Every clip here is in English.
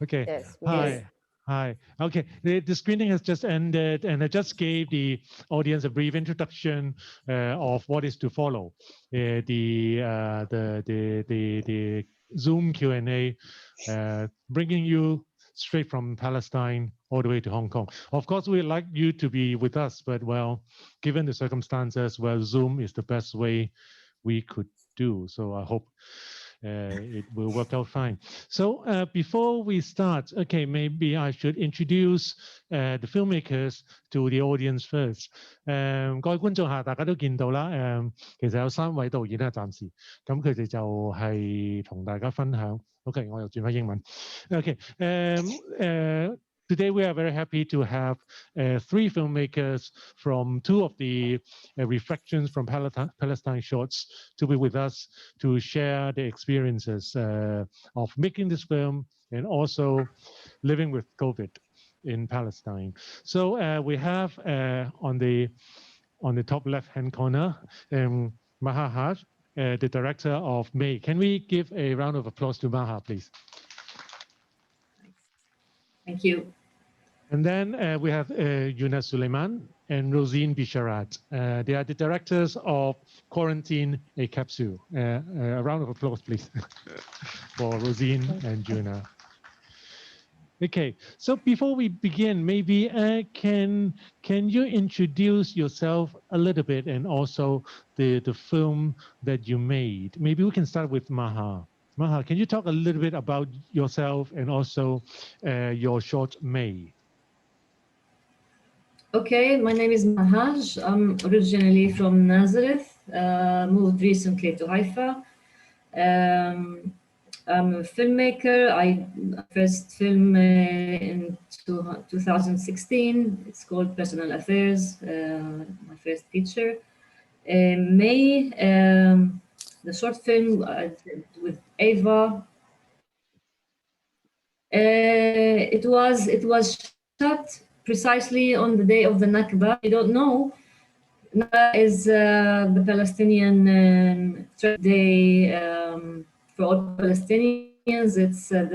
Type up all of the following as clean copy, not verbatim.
Okay. Yes. Hi. Hi. Okay. The screening has just ended, and I just gave the audience a brief introduction of what is to follow. The Zoom Q&A, bringing you straight from Palestine all the way to Hong Kong. Of course, we'd like you to be with us, but well, given the circumstances, well, Zoom is the best way we could do. So I hope it will work out fine. So before we start, okay, maybe I should introduce the filmmakers to the audience first. 各位觀眾下，大家都見到啦，其實有3位導演啦，暫時，咁佢哋就係同大家分享。OK， 我又轉翻英文。OK，today we are very happy to have 3 filmmakers from 2 of the reflections from Palestine shorts to be with us to share the experiences of making this film and also living with COVID in Palestine. So we have on the top left-hand corner, Maha Haj, the director of May. Can we give a round of applause to Maha, please? Thank you. And then we have Juna Suleiman and Rozeen Bisharat. They are the directors of Quarantine, a Capsule. A round of applause, please, for Rozeen and Juna. Okay, so before we begin, maybe can you introduce yourself a little bit and also the film that you made? Maybe we can start with Maha. Maha, can you talk a little bit about yourself and also your short May? Okay, my name is Maha Haj. I'm originally from Nazareth, moved recently to Haifa. I'm a filmmaker. I first film in 2016. It's called Personal Affairs, my first feature. May, the short film I did with Ava. It was shot precisely on the day of the Nakba. You don't know, Nakba is the Palestinian day for all Palestinians. It's it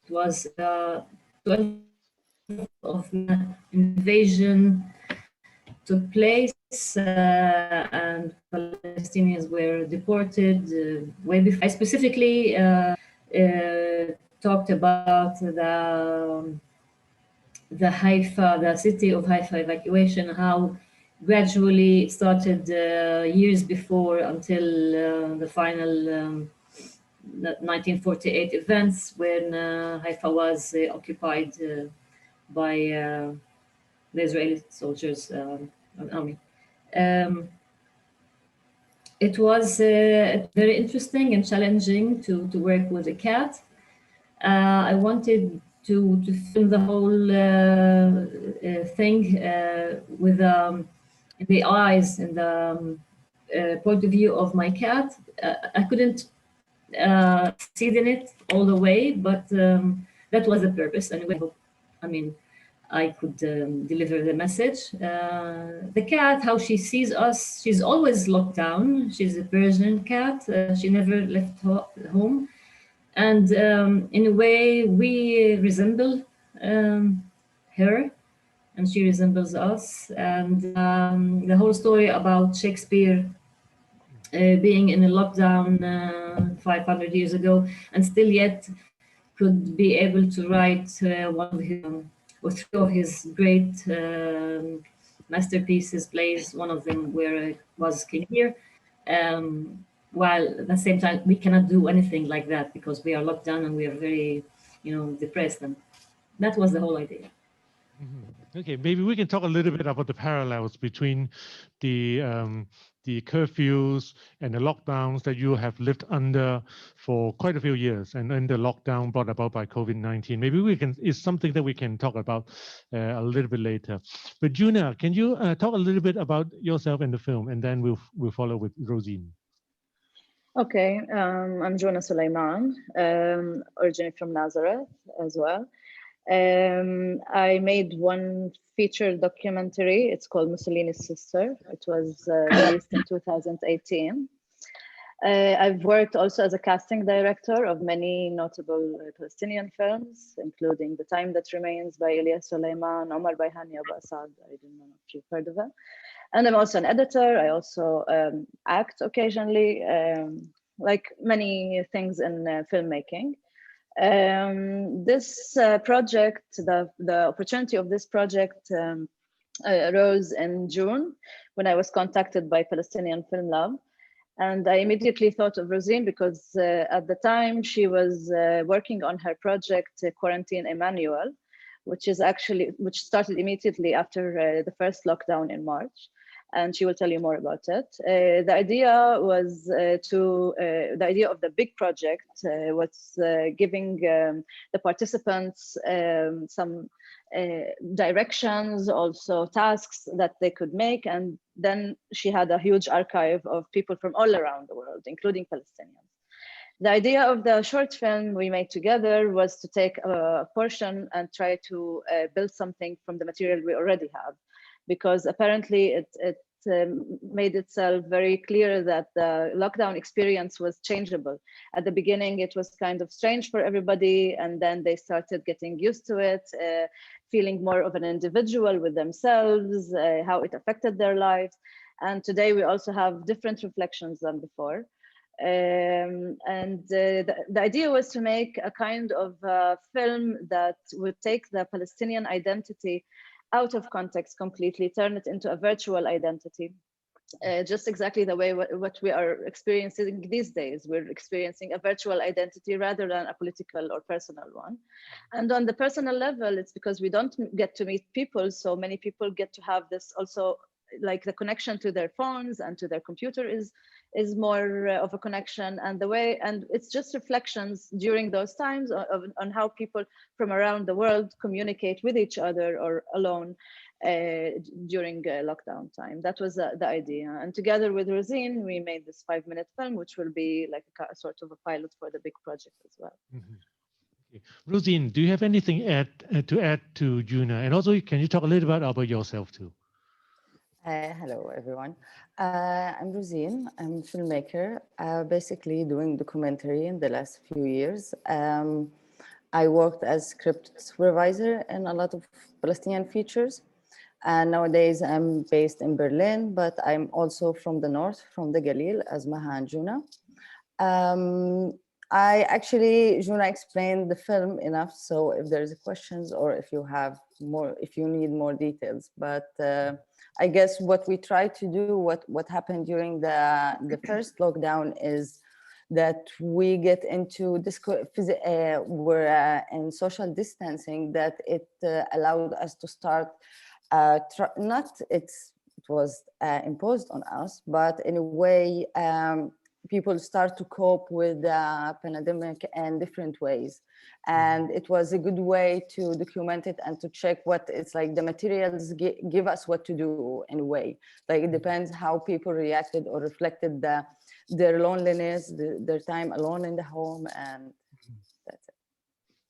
was the 12th of invasion took place and Palestinians were deported way before. I specifically talked about the Haifa, the city of Haifa evacuation, how gradually it started years before until the final 1948 events when Haifa was occupied by the Israeli soldiers army. It was very interesting and challenging to work with a cat. I wanted to film the whole thing with the eyes and the point of view of my cat. I couldn't succeed in it all the way, but that was the purpose anyway. I mean, I could deliver the message. The cat, how she sees us, she's always locked down. She's a Persian cat. She never left home. And in a way, we resemble her, and she resembles us. And the whole story about Shakespeare being in a lockdown 500 years ago, and still yet could be able to write one of his, or 3 of his great masterpieces, plays. One of them where was King Lear. While at the same time, we cannot do anything like that because we are locked down and we are very, depressed. And that was the whole idea. Mm-hmm. Okay, maybe we can talk a little bit about the parallels between the curfews and the lockdowns that you have lived under for quite a few years, and then the lockdown brought about by COVID-19. Maybe it's something that we can talk about a little bit later. But Juna, can you talk a little bit about yourself and the film, and then we'll follow with Rozeen. Okay, I'm Juna Suleiman, originally from Nazareth as well. I made one feature documentary. It's called Mussolini's Sister. It was released in 2018. I've worked also as a casting director of many notable Palestinian films, including The Time That Remains by Ilyas Suleiman, Omar by Hania Basad. I don't know if you've heard of it. And I'm also an editor. I also act occasionally, like many things in filmmaking. This project, the opportunity of this project arose in June when I was contacted by Palestinian Film Lab. And I immediately thought of Rozeen because at the time she was working on her project Quarantine Emmanuel, which started immediately after the first lockdown in March. And she will tell you more about it. The idea was the idea of the big project was giving the participants some directions, also tasks that they could make. And then she had a huge archive of people from all around the world, including Palestinians. The idea of the short film we made together was to take a portion and try to build something from the material we already have, because apparently it made itself very clear that the lockdown experience was changeable. At the beginning, it was kind of strange for everybody, and then they started getting used to it, feeling more of an individual with themselves, how it affected their lives. And today we also have different reflections than before. The idea was to make a kind of film that would take the Palestinian identity out of context completely, turn it into a virtual identity, just exactly the way what we are experiencing these days. We're experiencing a virtual identity rather than a political or personal one. And on the personal level, it's because we don't get to meet people, so many people get to have this also, like the connection to their phones and to their computer is more of a connection, and it's just reflections during those times on how people from around the world communicate with each other or alone during lockdown time. That was the idea. And together with Rozeen, we made this 5-minute film, which will be like a sort of a pilot for the big project as well. Mm-hmm. Okay. Rozeen, do you have anything to add to Juna? And also, can you talk a little bit about yourself too? Hello, everyone. I'm Rozeen. I'm a filmmaker, basically doing documentary in the last few years. I worked as script supervisor in a lot of Palestinian features. And nowadays I'm based in Berlin, but I'm also from the north, from the Galil, as Maha and Juna. Juna explained the film enough, so if there's questions or if you need more details, but I guess what we try to do, what happened during the first lockdown is that we get into this, we're in social distancing, that it allowed us to start, it was imposed on us, but in a way, people start to cope with the pandemic in different ways. And it was a good way to document it and to check what it's like. The materials give us what to do in a way. Like it depends how people reacted or reflected their loneliness, their time alone in the home, and that's it.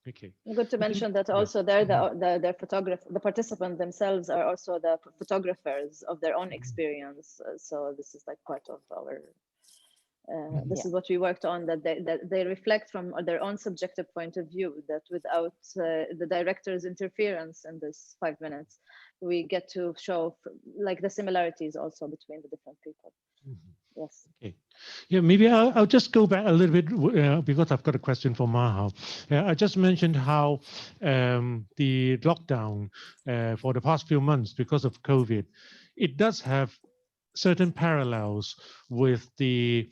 Okay. Good to mention that also the participants themselves are also the photographers of their own experience. So this is like part of our this is what we worked on, that they reflect from their own subjective point of view, that without the director's interference in this 5 minutes, we get to show like the similarities also between the different people. Mm-hmm. Yes. Okay. Yeah, maybe I'll just go back a little bit because I've got a question for Maha. I just mentioned how the lockdown for the past few months, because of COVID, it does have certain parallels with the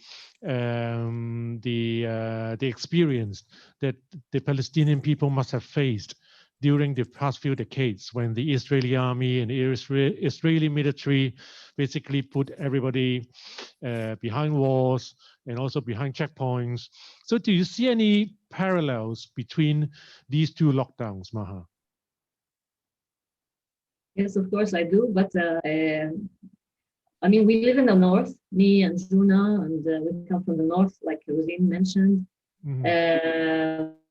experience that the Palestinian people must have faced during the past few decades, when the Israeli army and the Israeli military basically put everybody behind walls and also behind checkpoints. So do you see any parallels between these two lockdowns, Maha? Yes, of course I do, but I mean, we live in the north, me and Juna, and we come from the north, like Rozeen mentioned,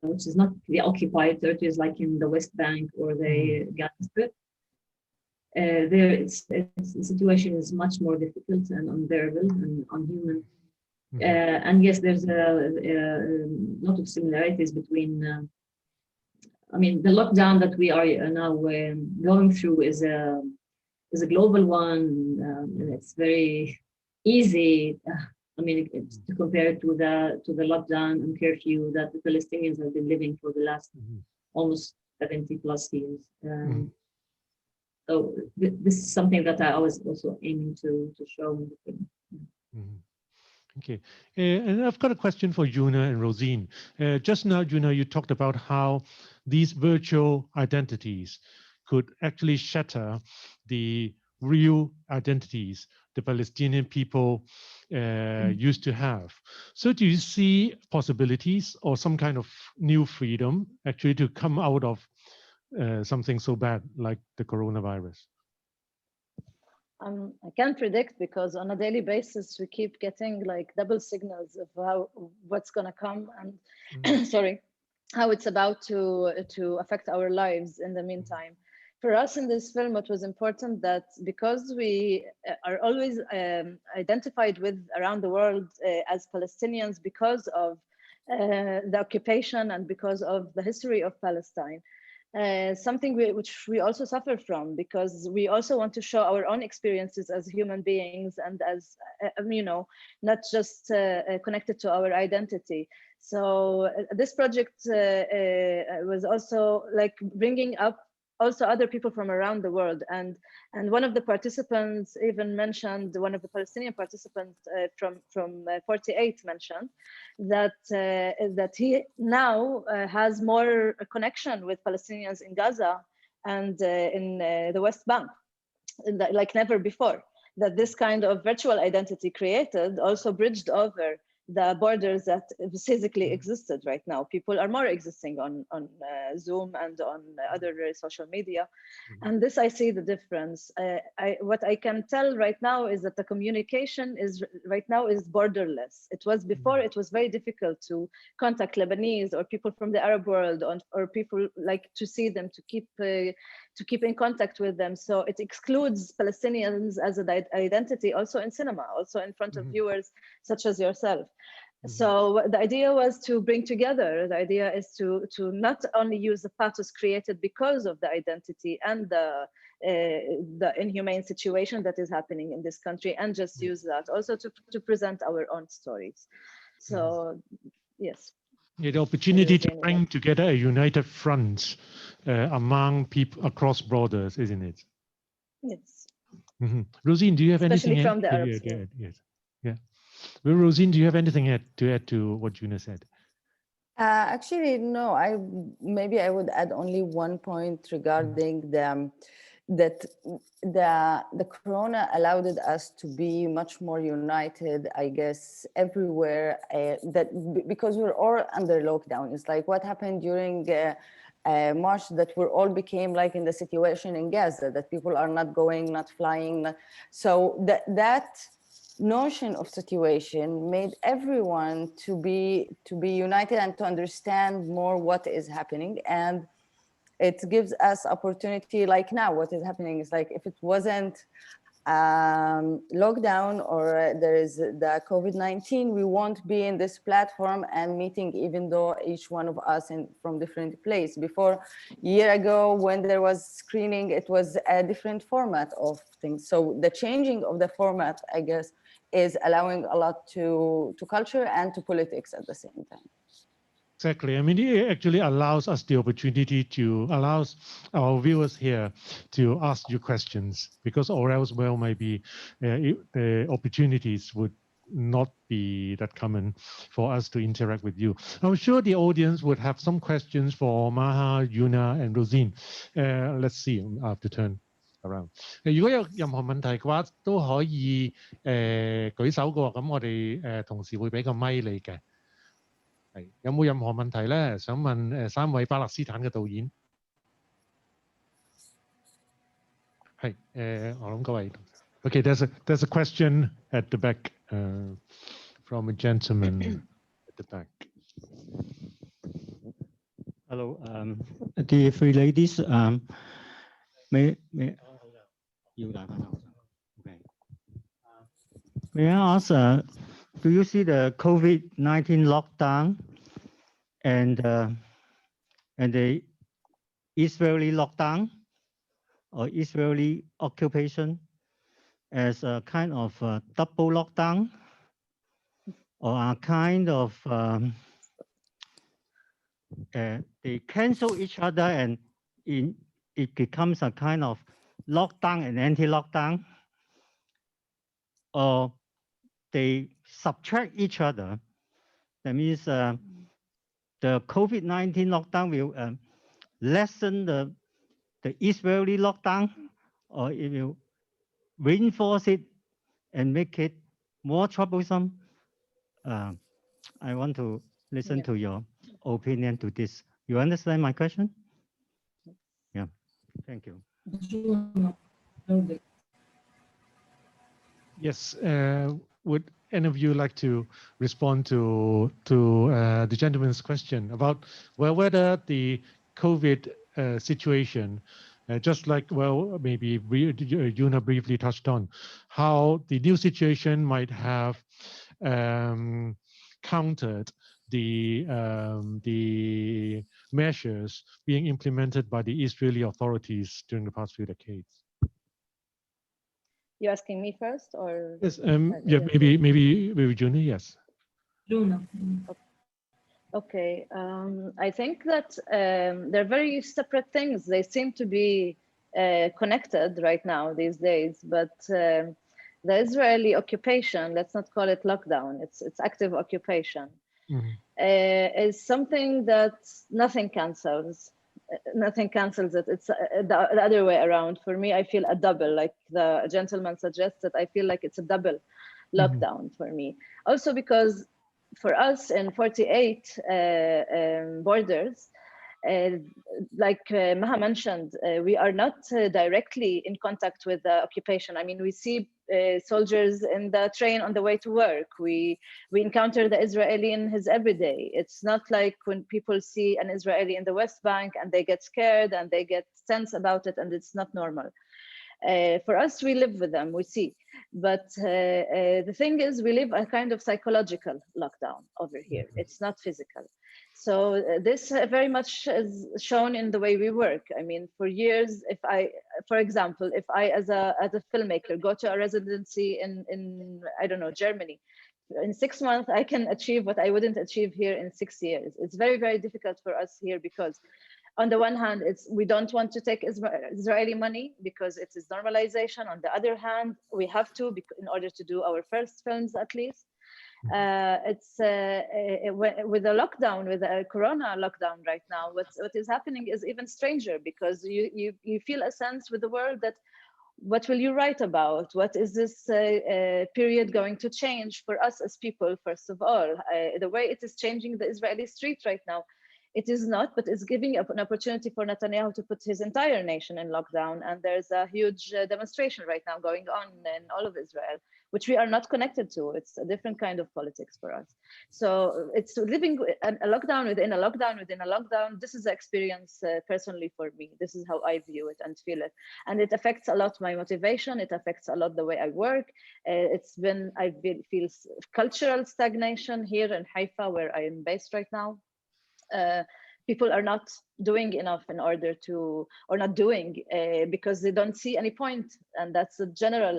which is not the occupied territories like in the West Bank or the Gaza Strip. There, the situation is much more difficult and unbearable and unhuman. And yes, there's a lot of similarities between. I mean, the lockdown that we are now going through is a global one, and it's very easy. I mean, to compare it to the lockdown and curfew that the Palestinians have been living for the last almost 70 plus years. So this is something that I was also aiming to show in the film. Okay, and I've got a question for Juna and Rozeen. Just now, Juna, you talked about how these virtual identities could actually shatter the real identities the Palestinian people used to have. So do you see possibilities or some kind of new freedom actually to come out of something so bad like the coronavirus? I can't predict, because on a daily basis we keep getting like double signals of what's gonna come, and sorry, how it's about to affect our lives in the meantime. For us in this film, it was important that because we are always identified with around the world as Palestinians because of the occupation and because of the history of Palestine, something which we also suffer from, because we also want to show our own experiences as human beings and as, not just connected to our identity. So this project was also like bringing up also other people from around the world, and one of the participants even mentioned, one of the Palestinian participants from 48 mentioned that he now has more connection with Palestinians in Gaza and in the West Bank, like never before. That this kind of virtual identity created also bridged over the borders that physically existed right now. People are more existing on Zoom and on other social media. And this, I see the difference. What I can tell right now is that the communication right now is borderless. It was before, it was very difficult to contact Lebanese or people from the Arab world, or people like to see them, to keep in contact with them. So it excludes Palestinians as an identity also in cinema, also in front of viewers such as yourself. So the idea was to bring together, the idea is to not only use the pathos created because of the identity and the inhumane situation that is happening in this country, and just use that also to present our own stories. So yes. Yeah, the opportunity to bring together a united front among people across borders, isn't it? Yes. Rozeen, do you have Especially anything from the Arabs? Yes. Yeah. Well, Rozeen, do you have anything to add to what Juna said? Actually, no. Maybe I would add only one point regarding that the corona allowed us to be much more united, I guess, everywhere. Because we're all under lockdown. It's like what happened during March, that we all became like in the situation in Gaza, that people are not going, not flying. So that notion of situation made everyone to be united and to understand more what is happening. And it gives us opportunity, like now what is happening is like, if it wasn't lockdown or there is the COVID-19, we won't be in this platform and meeting, even though each one of us from different place. Before, a year ago, when there was screening, it was a different format of things. So the changing of the format, I guess, is allowing a lot to culture and to politics at the same time. Exactly. I mean, it actually allows us the opportunity allows our viewers here to ask you questions, because or else, well, maybe the opportunities would not be that common for us to interact with you. I'm sure the audience would have some questions for Maha, Juna, and Rozeen. Let's see. I have to turn around. 如果有任何問題嘅話，都可以舉手嘅喎，咁我哋同時會俾個咪你嘅。係有冇任何問題咧？想問三位巴勒斯坦嘅導演。係我諗各位。Okay, there's a question at the back from a gentleman at the back. Hello, the three ladies. May I ask do you see the COVID-19 lockdown and the Israeli lockdown or Israeli occupation as a kind of double lockdown, or a kind of they cancel each other and it becomes a kind of lockdown and anti-lockdown, or they subtract each other? That means the COVID-19 lockdown will lessen the Israeli lockdown, or it will reinforce it and make it more troublesome. I want to listen to your opinion to this. You understand my question? Yeah, thank you. Yes, would any of you like to respond to the gentleman's question about whether the COVID situation, just like, well, maybe Juna briefly touched on, how the new situation might have countered the measures being implemented by the Israeli authorities during the past few decades. You asking me first, or? Yes, yeah, maybe Juna, yes. Juna. Okay, I think that they're very separate things. They seem to be connected right now these days, but the Israeli occupation, let's not call it lockdown, it's active occupation, is something that nothing cancels. Nothing cancels it. It's the other way around. For me, I feel a double, like the gentleman suggested. I feel like it's a double lockdown for me. Also because for us in 48 borders, like Maha mentioned, we are not directly in contact with the occupation. I mean, we see soldiers in the train on the way to work. We encounter the Israeli in his everyday. It's not like when people see an Israeli in the West Bank and they get scared and they get tense about it, and it's not normal. For us, we live with them, we see. But the thing is, we live a kind of psychological lockdown over here. It's not physical. So this very much is shown in the way we work. I mean, for years, for example, if I as a filmmaker go to a residency in I don't know, Germany, in 6 months, I can achieve what I wouldn't achieve here in 6 years. It's very, very difficult for us here because on the one hand, we don't want to take Israeli money because it is normalization. On the other hand, we have to in order to do our first films at least. It's with the lockdown, with the Corona lockdown right now, what is happening is even stranger because you feel a sense with the world that what will you write about? What is this period going to change for us as people, first of all? The way it is changing the Israeli street right now, it is not, but it's giving an opportunity for Netanyahu to put his entire nation in lockdown. And there's a huge demonstration right now going on in all of Israel, which we are not connected to. It's a different kind of politics for us. So it's living a lockdown within a lockdown within a lockdown. This is the experience personally for me. This is how I view it and feel it. And it affects a lot my motivation. It affects a lot the way I work. I feel cultural stagnation here in Haifa, where I am based right now. People are not doing enough in order to, or not doing because they don't see any point. And that's a general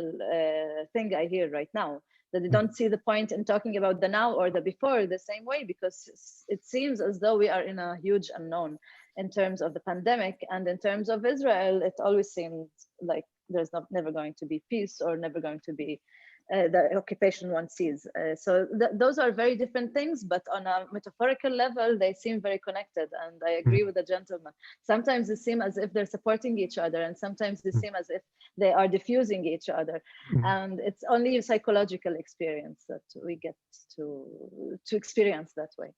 thing I hear right now, that they don't see the point in talking about the now or the before the same way, because it seems as though we are in a huge unknown in terms of the pandemic. And in terms of Israel, it always seemed like there's never going to be peace or never going to be the occupation one sees. So those are very different things, but on a metaphorical level, they seem very connected. And I agree with the gentleman. Sometimes they seem as if they're supporting each other, and sometimes they seem as if they are diffusing each other. And it's only a psychological experience that we get to experience that way.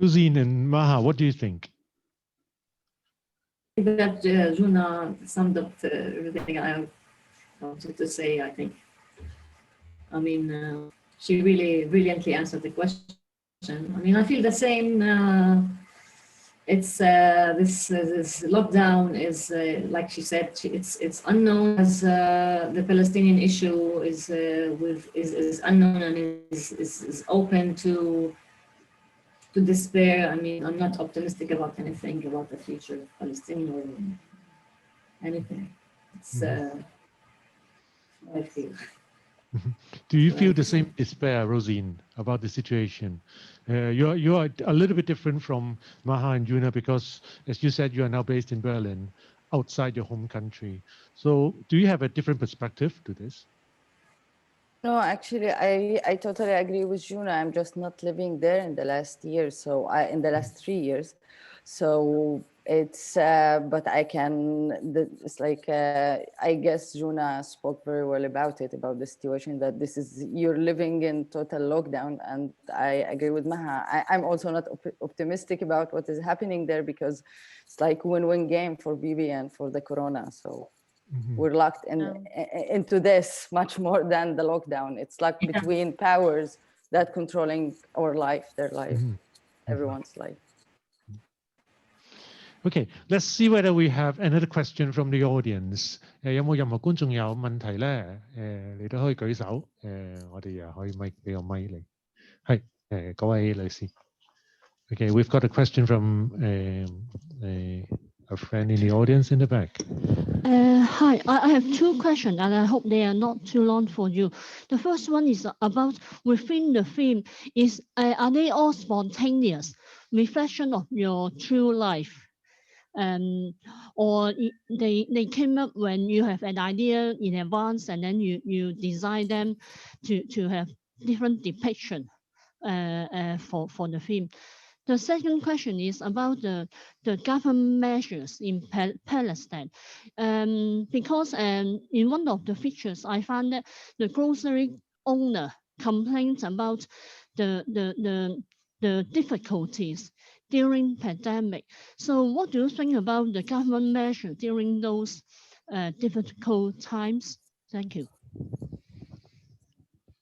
Rozeen and Maha, what do you think? That Juna summed up everything I wanted to say, I think. I mean, she really brilliantly answered the question. I mean, I feel the same it's this lockdown is like she said, it's unknown, as the Palestinian issue is unknown and is open to despair. I mean, I'm not optimistic about anything about the future of Palestine or anything. It's I feel. Do you feel the same despair, Rozeen, about the situation? You are a little bit different from Maha and Juna because, as you said, you are now based in Berlin, outside your home country. So do you have a different perspective to this? No, actually, I totally agree with Juna. I'm just not living there in the last year. So in the last 3 years. So it's, but I can, it's like, I guess Juna spoke very well about it, about the situation that this is, you're living in total lockdown. And I agree with Maha. I'm also not optimistic about what is happening there because it's like win-win game for Bibi and for the Corona. So we're locked into this much more than the lockdown. It's like between powers that controlling our life, their life, everyone's life. Okay, let's see whether we have another question from the audience. 有冇任何觀眾有問題咧？你都可以舉手。我哋又可以俾個咪你。係嗰位女士。Okay, we've got a question from a friend in the audience in the back. Hi, I have 2 questions and I hope they are not too long for you. The first one is about within the film, are they all spontaneous reflection of your true life? Or they came up when you have an idea in advance and then you design them to have different depiction for the film. The second question is about the government measures in Palestine, because in one of the features I found that the grocery owner complains about the difficulties during pandemic. So what do you think about the government measure during those difficult times? Thank you.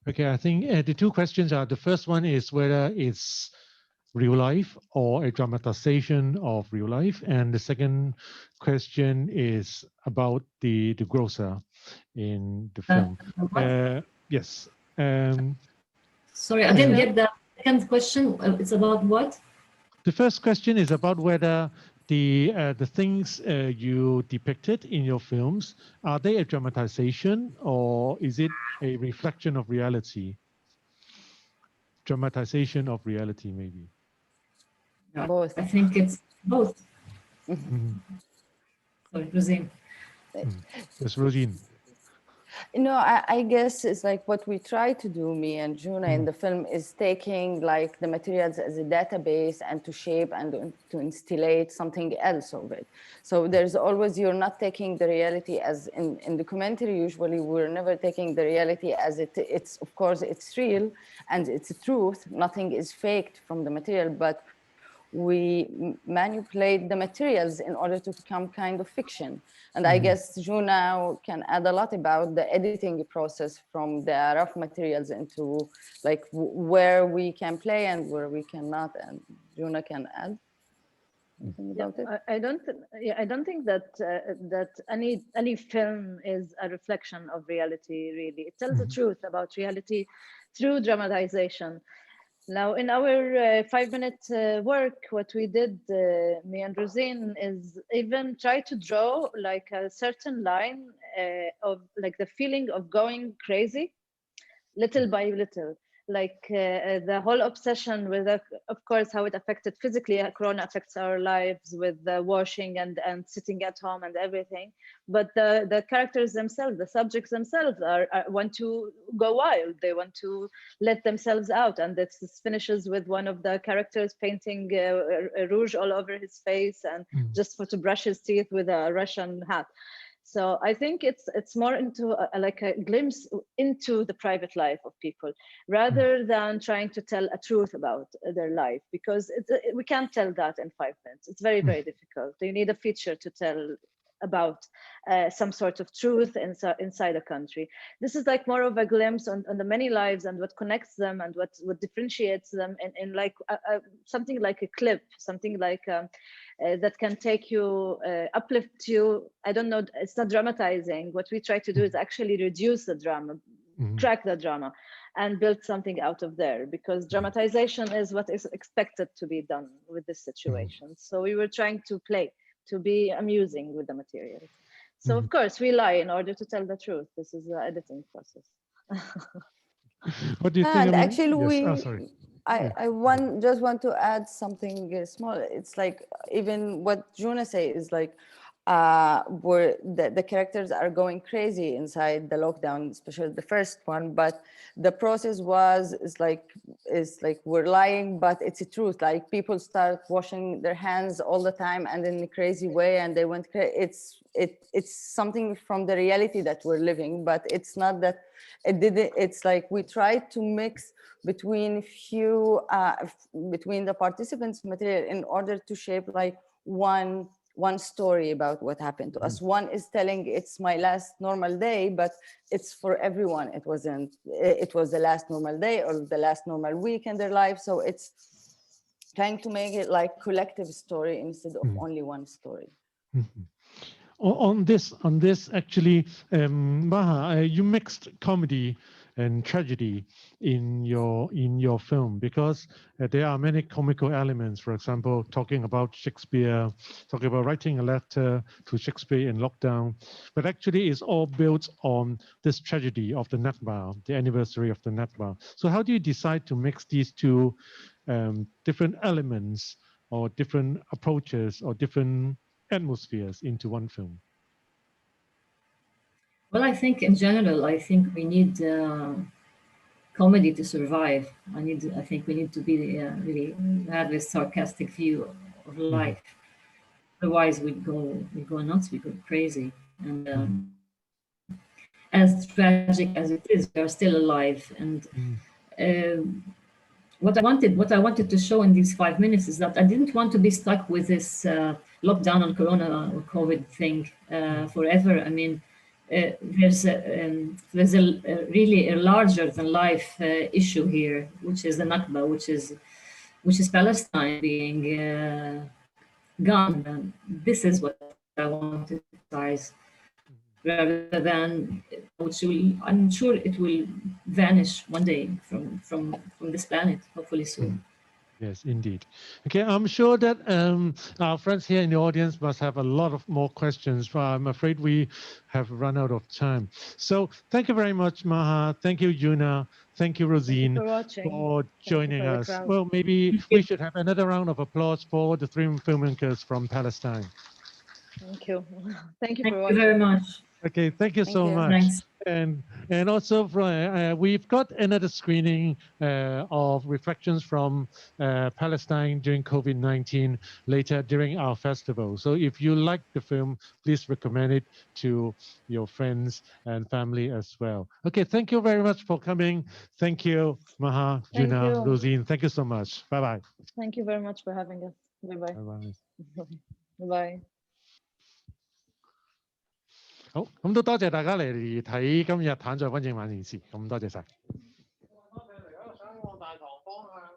Okay, I think the 2 questions are, the first one is whether it's real life or a dramatization of real life. And the second question is about the grocer in the film. Yes. Sorry, I didn't get the second question. It's about what? The first question is about whether the things you depicted in your films, are they a dramatization or is it a reflection of reality? Dramatization of reality, maybe. Both. I think it's both. Sorry, Rozeen. Yes, Rozeen. No, I guess it's like what we try to do, me and Juna, in the film is taking like the materials as a database and to shape and to instillate something else of it. So there's always, you're not taking the reality as in documentary, usually we're never taking the reality as it's of course it's real and it's a truth. Nothing is faked from the material, but we manipulate the materials in order to become kind of fiction. And I guess Juna can add a lot about the editing process from the rough materials into like where we can play and where we cannot, and Juna can add anything about it. I don't think that that any film is a reflection of reality, really. It tells the truth about reality through dramatization. Now, in our 5-minute work, what we did, me and Rozeen, is even try to draw like a certain line of like the feeling of going crazy, little by little. Like the whole obsession with, of course, how it affected physically, Corona affects our lives with the washing and sitting at home and everything. But the characters themselves, the subjects themselves want to go wild. They want to let themselves out. And this finishes with one of the characters painting rouge all over his face and just to brush his teeth with a Russian hat. So I think it's more into like a glimpse into the private life of people, rather than trying to tell a truth about their life, because we can't tell that in 5 minutes. It's very, very difficult. You need a feature to tell about some sort of truth inside a country. This is like more of a glimpse on the many lives and what connects them and what differentiates them in like something like a clip, something like that can take you, uplift you. I don't know, it's not dramatizing. What we try to do is actually reduce the drama, crack the drama, and build something out of there, because dramatization is what is expected to be done with this situation. So we were trying to play, to be amusing with the material. So of course we lie in order to tell the truth. This is the editing process. What do you think? And actually, yes. Sorry. I just want to add something small. It's like even what Juna say is like where the characters are going crazy inside the lockdown, especially the first one. But the process is like we're lying, but it's a truth. Like people start washing their hands all the time and in a crazy way, and they went crazy. It's something from the reality that we're living, but it's not that it didn't. It's like we tried to mix between between the participants' material in order to shape like one story about what happened to us. One is telling it's my last normal day, but it's for everyone. It was the last normal day or the last normal week in their life. So it's trying to make it like collective story instead of only one story. On this actually, Maha, you mixed comedy and tragedy in your film, because there are many comical elements. For example, talking about Shakespeare, talking about writing a letter to Shakespeare in lockdown, but actually it's all built on this tragedy of the Nakba, the anniversary of the Nakba. So how do you decide to mix these two different elements or different approaches or different atmospheres into one film? Well, I think in general, I think we need comedy to survive. I think we need to be really have this sarcastic view of life. Otherwise, we go nuts, we go crazy. And as tragic as it is, we are still alive. And what I wanted to show in these 5 minutes is that I didn't want to be stuck with this lockdown and Corona or COVID thing forever. I mean, there's a really a larger than life issue here, which is the Nakba, which is Palestine being gone. And this is what I want to emphasize, rather than I'm sure it will vanish one day from this planet, hopefully soon. Yes, indeed. Okay, I'm sure that our friends here in the audience must have a lot of more questions, but I'm afraid we have run out of time. So thank you very much, Maha. Thank you, Juna. Thank you, Rozeen, for joining us. Well, maybe we should have another round of applause for the 3 filmmakers from Palestine. Thank you. Thank you Thank for you watching. very much. Okay, thank you so much. Thanks. And also we've got another screening of reflections from Palestine during COVID-19 later during our festival. So if you like the film, please recommend it to your friends and family as well. Okay, thank you very much for coming. Thank you, Maha, Juna, Rozeen. Thank you so much. Bye-bye. Thank you very much for having us. Bye-bye. Bye-bye. Bye-bye. 好，咁都多謝大家嚟睇今日坦在瘟疫蔓延時，咁多謝晒。